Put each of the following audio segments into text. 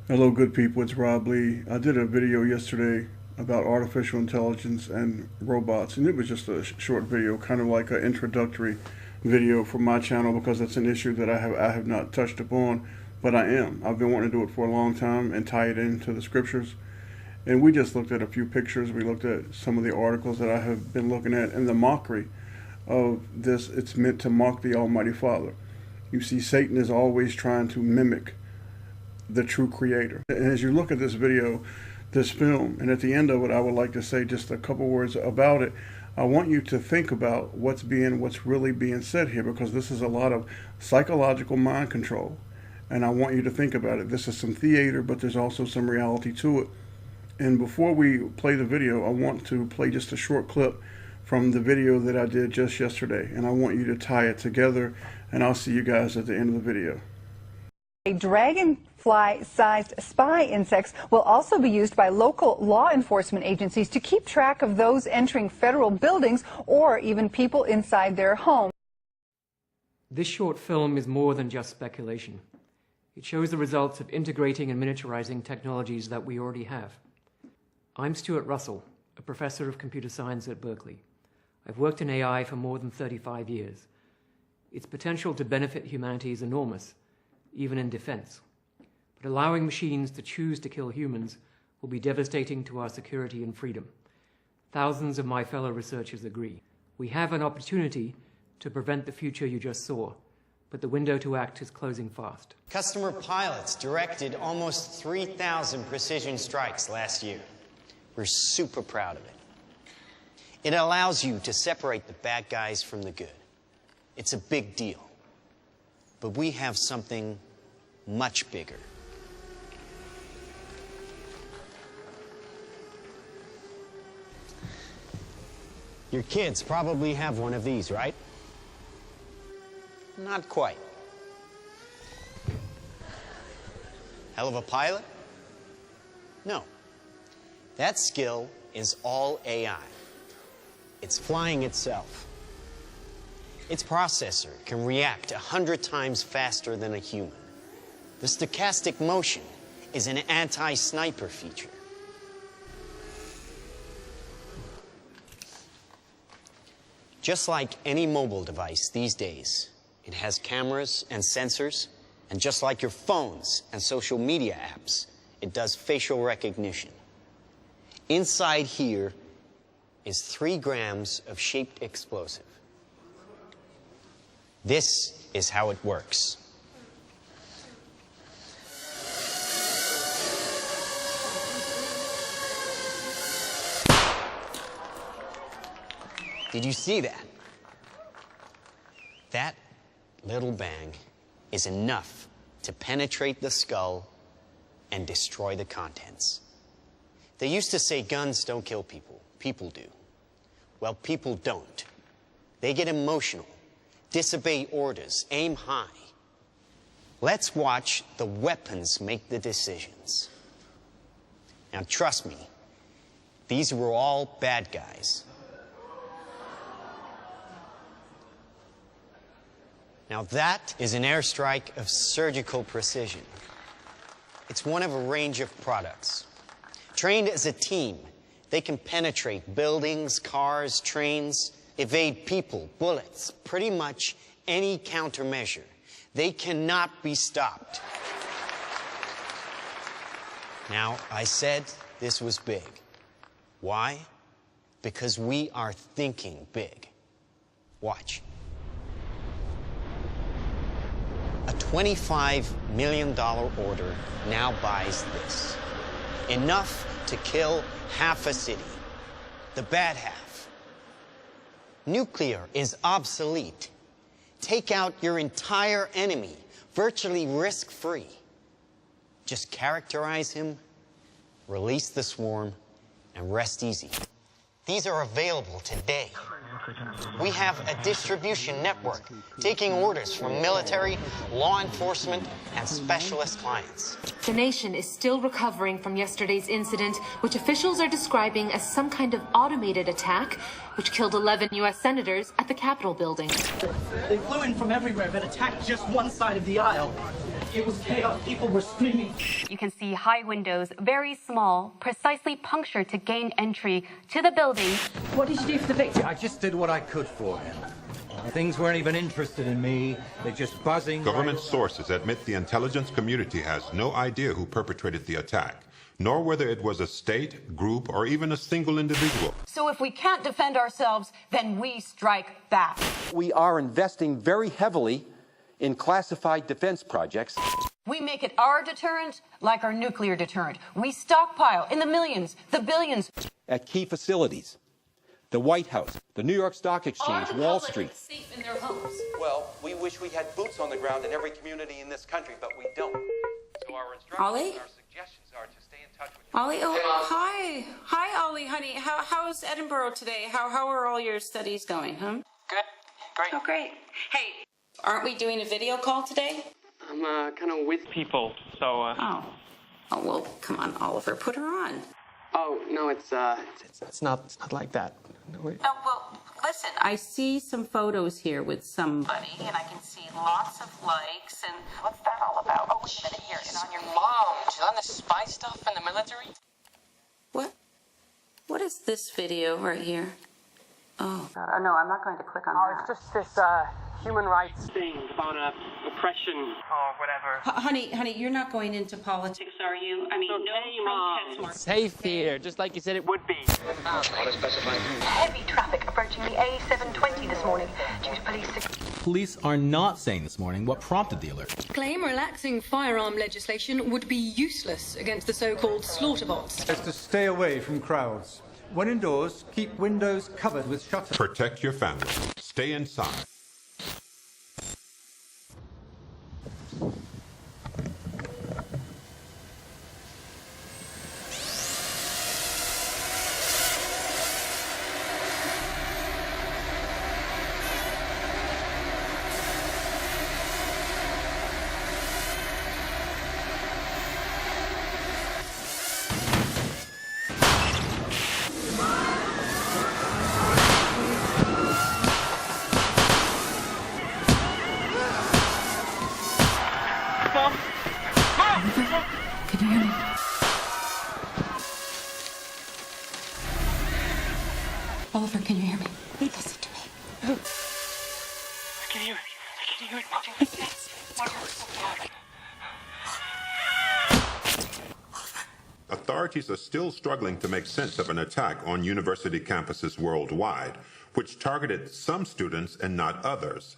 Hello, good people. It's Rob Lee. I did a video yesterday about artificial intelligence and robots, and it was just a short video, kind of like an introductory video for my channel because it's an issue that I have not touched upon, but I am. I've been wanting to do it for a long time and tie it into the scriptures. And we just looked at a few pictures. We looked at some of the articles that I have been looking at, and the mockery of this. It's meant to mock the Almighty Father. You see, Satan is always trying to mimic the true creator. And as you look at this video, this film, and at the end of it, I would like to say just a couple words about it. I want you to think about what's really being said here, because this is a lot of psychological mind control. And I want you to think about it. This is some theater, but there's also some reality to it. And before we play the video, I want to play just a short clip from the video that I did just yesterday. And I want you to tie it together, and I'll see you guys at the end of the video. Dragonfly-sized spy insects will also be used by local law enforcement agencies to keep track of those entering federal buildings or even people inside their home. This short film is more than just speculation. It shows the results of integrating and miniaturizing technologies that we already have. I'm Stuart Russell, a professor of computer science at Berkeley. I've worked in AI for more than 35 years. Its potential to benefit humanity is enormous, even in defense. But allowing machines to choose to kill humans will be devastating to our security and freedom. Thousands of my fellow researchers agree. We have an opportunity to prevent the future you just saw, but the window to act is closing fast. Customer pilots directed almost 3,000 precision strikes last year. We're super proud of it. It allows you to separate the bad guys from the good. It's a big deal. But we have something much bigger. Your kids probably have one of these, right? Not quite. Hell of a pilot? No. That skill is all AI. It's flying itself. Its processor can react 100 times faster than a human. The stochastic motion is an anti-sniper feature. Just like any mobile device these days, it has cameras and sensors, and just like your phones and social media apps, it does facial recognition. Inside here is 3 grams of shaped explosive. This is how it works. Did you see that? That little bang is enough to penetrate the skull and destroy the contents. They used to say guns don't kill people. People do. Well, people don't. They get emotional, disobey orders, aim high. Let's watch the weapons make the decisions. Now, trust me, these were all bad guys. Now, that is an airstrike of surgical precision. It's one of a range of products. Trained as a team, they can penetrate buildings, cars, trains, evade people, bullets, pretty much any countermeasure. They cannot be stopped. Now, I said this was big. Why? Because we are thinking big. Watch. A $25 million order now buys this. Enough to kill half a city. The bad half. Nuclear is obsolete. Take out your entire enemy, virtually risk-free. Just characterize him, release the swarm, and rest easy. These are available today. We have a distribution network taking orders from military, law enforcement, and specialist clients. The nation is still recovering from yesterday's incident, which officials are describing as some kind of automated attack, which killed 11 U.S. senators at the Capitol building. They flew in from everywhere but attacked just one side of the aisle. It was chaos. People were screaming. You can see high windows, very small, precisely punctured to gain entry to the building. What did you do for the victim? I just did what I could for him. Things weren't even interested in me. They're just buzzing. Government sources admit the intelligence community has no idea who perpetrated the attack, nor whether it was a state, group, or even a single individual. So if we can't defend ourselves, then we strike back. We are investing very heavily in classified defense projects. We make it our deterrent like our nuclear deterrent. We stockpile in the millions, the billions. At key facilities, the White House, the New York Stock Exchange, Wall Street. Safe in their homes. Well, we wish we had boots on the ground in every community in this country, but we don't. So our instructions Ollie? and our suggestions are to stay in touch with Ollie, hi. Hi, Ollie, honey. How's Edinburgh today? How are all your studies going, huh? Good. Great. Oh, great. Hey, aren't we doing a video call today? I'm kind of with people, so. Oh, well, come on, Oliver, put her on. Oh no, it's not like that. No, Oh, well, listen, I see some photos here with somebody, and I can see lots of likes, and what's that all about? Oh, wait a minute, here, and on your Mom, she's on the spy stuff in the military. What? What is this video right here? Oh, no, I'm not going to click on that. It's just this human rights thing about oppression or whatever. Honey, you're not going into politics, are you? I mean, no protest. Safe here, just like you said it would be. Heavy traffic approaching the A720 this morning due to police. Police are not saying this morning what prompted the alert. Claim relaxing firearm legislation would be useless against the so-called slaughter bots. Is to stay away from crowds. When indoors, keep windows covered with shutters. Protect your family. Stay inside. Can you hear me? Oliver, can you hear me? Listen to me. I can hear it. Authorities are still struggling to make sense of an attack on university campuses worldwide, which targeted some students and not others.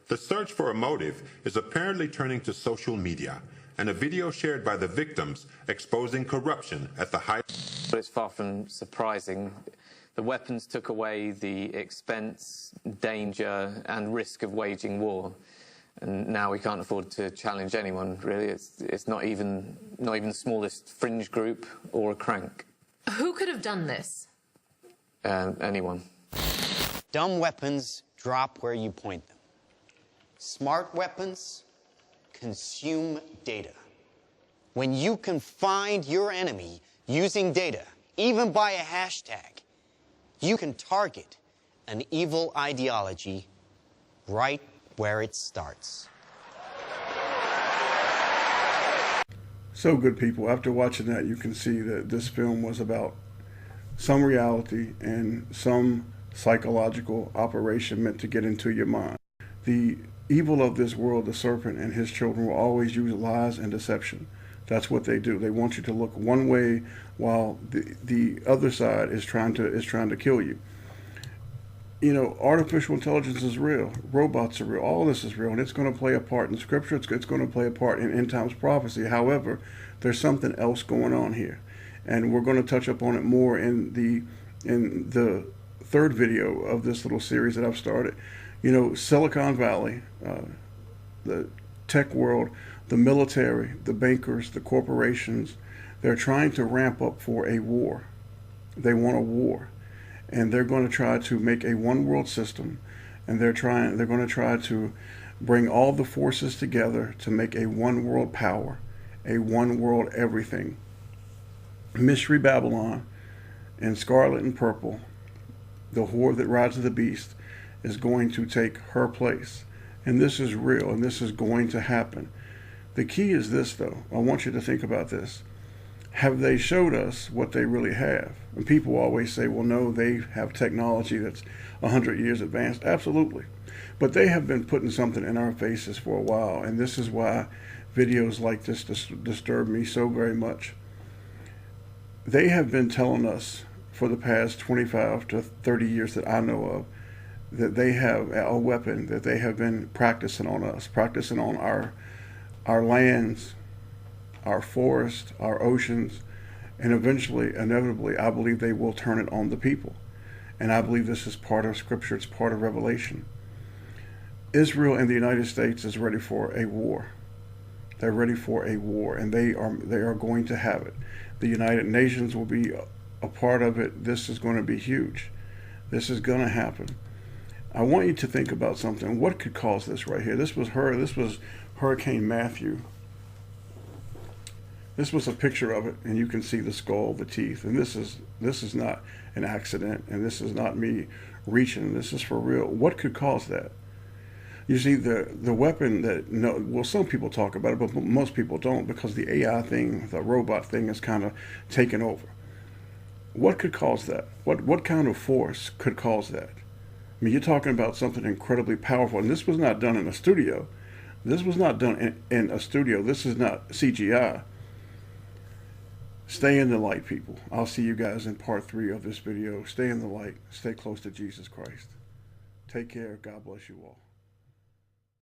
The search for a motive is apparently turning to social media, and a video shared by the victims exposing corruption at the height. But it's far from surprising. The weapons took away the expense, danger, and risk of waging war. And now we can't afford to challenge anyone, really. It's not even the smallest fringe group or a crank. Who could have done this? Anyone. Dumb weapons drop where you point them. Smart weapons consume data. When you can find your enemy using data, even by a hashtag, you can target an evil ideology right where it starts. So good, people. After watching that, you can see that this film was about some reality and some psychological operation meant to get into your mind. The evil of this world, the serpent and his children, will always use lies and deception. That's what they do. They want you to look one way while the other side is trying to kill you. You know, artificial intelligence is real. Robots are real. All this is real, and it's going to play a part in Scripture. It's going to play a part in end times prophecy. However, there's something else going on here, and we're going to touch up on it more in the third video of this little series that I've started. You know, Silicon Valley, the tech world, the military, the bankers, the corporations, they're trying to ramp up for a war. They want a war. And they're going to try to make a one world system. And they're going to try to bring all the forces together to make a one world power, a one world everything. Mystery Babylon in scarlet and purple, the whore that rides the beast, is going to take her place. And this is real, and this is going to happen. The key is this, though. I want you to think about this. Have they showed us what they really have? And people always say, well, no, they have technology that's 100 years advanced. Absolutely. But they have been putting something in our faces for a while, and this is why videos like this disturb me so very much. They have been telling us for the past 25 to 30 years that I know of that they have a weapon that they have been practicing on us, practicing on our lands, our forests, our oceans, and eventually, inevitably, I believe they will turn it on the people. And I believe this is part of Scripture, it's part of Revelation. Israel and the United States is ready for a war. They're ready for a war, and they are going to have it. The United Nations will be a part of it. This is going to be huge. This is going to happen. I want you to think about something. What could cause this right here? This was Hurricane Matthew. This was a picture of it, and you can see the skull, the teeth, and this is not an accident, and this is not me reaching. This is for real. What could cause that? You see, the weapon that, some people talk about it, but most people don't, because the AI thing, the robot thing, is kind of taken over. What could cause that? What kind of force could cause that? I mean, you're talking about something incredibly powerful, and this was not done in a studio. This was not done in a studio. This is not CGI. Stay in the light, people. I'll see you guys in part 3 of this video. Stay in the light. Stay close to Jesus Christ. Take care. God bless you all.